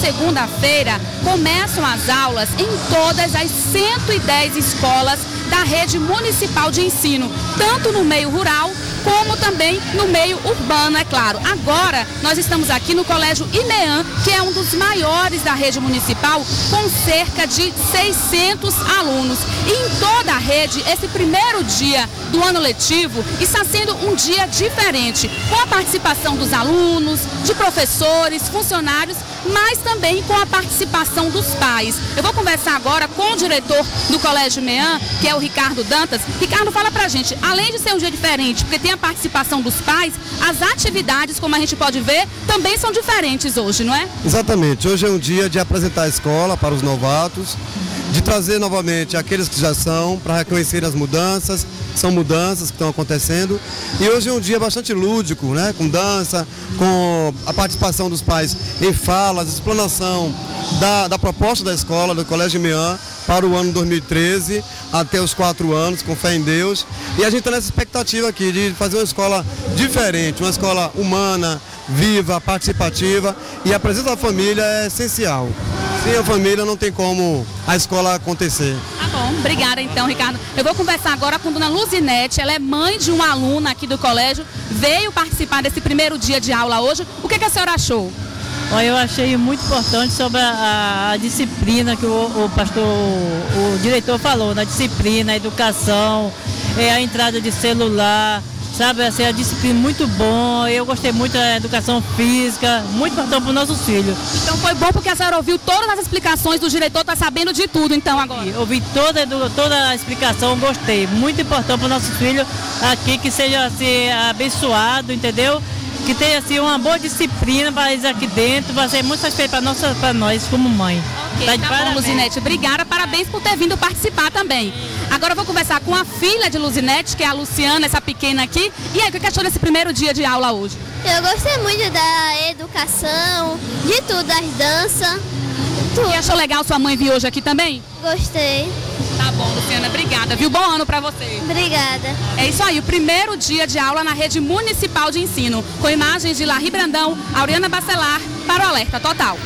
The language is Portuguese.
segunda-feira começam as aulas em todas as 110 escolas da rede municipal de ensino, tanto no meio rural como também no meio urbano, é claro. Agora, nós estamos aqui no Colégio IMEAN, que é um dos maiores da rede municipal, com cerca de 600 alunos. E em toda a rede, esse primeiro dia do ano letivo está sendo um dia diferente, com a participação dos alunos, de professores, funcionários, mas também com a participação dos pais. Eu vou conversar agora com o diretor do Colégio IMEAN, que é o Ricardo Dantas. Ricardo, fala pra gente, além de ser um dia diferente, porque tem a participação dos pais, as atividades, como a gente pode ver, também são diferentes hoje, não é? Exatamente. Hoje é um dia de apresentar a escola para os novatos, de trazer novamente aqueles que já são, para reconhecer as mudanças, são mudanças que estão acontecendo. E hoje é um dia bastante lúdico, né? Com dança, com a participação dos pais em falas, explanação da proposta da escola, do Colégio IMEAN, para o ano 2013, até os 4 anos, com fé em Deus. E a gente está nessa expectativa aqui de fazer uma escola diferente, uma escola humana, viva, participativa, e a presença da família é essencial. Sem a família não tem como a escola acontecer. Tá bom, obrigada então, Ricardo. Eu vou conversar agora com a dona Luzinete, ela é mãe de uma aluna aqui do colégio, veio participar desse primeiro dia de aula hoje. O que a senhora achou? Eu achei muito importante sobre a disciplina que o pastor, o diretor falou, na disciplina, a educação, a entrada de celular, sabe, assim, a disciplina muito bom. Eu gostei muito da educação física, muito importante para os nossos filhos. Então foi bom porque a senhora ouviu todas as explicações do diretor, está sabendo de tudo então agora. Eu ouvi toda a explicação, gostei. Muito importante para os nossos filhos aqui, que seja assim, abençoado, entendeu? Que tenha assim, uma boa disciplina para eles aqui dentro, vai ser muito satisfeito para nós como mãe. Ok, tá bom, Luzinete. Obrigada, parabéns por ter vindo participar também. Agora eu vou conversar com a filha de Luzinete, que é a Luciana, essa pequena aqui. E aí, o que achou desse primeiro dia de aula hoje? Eu gostei muito da educação, de tudo, das danças, tudo. E achou legal sua mãe vir hoje aqui também? Gostei. Tá bom, Luciana, obrigada, viu? Bom ano pra você. Obrigada. É isso aí, o primeiro dia de aula na rede municipal de ensino, com imagens de Larry Brandão, Auriana Bacelar, para o Alerta Total.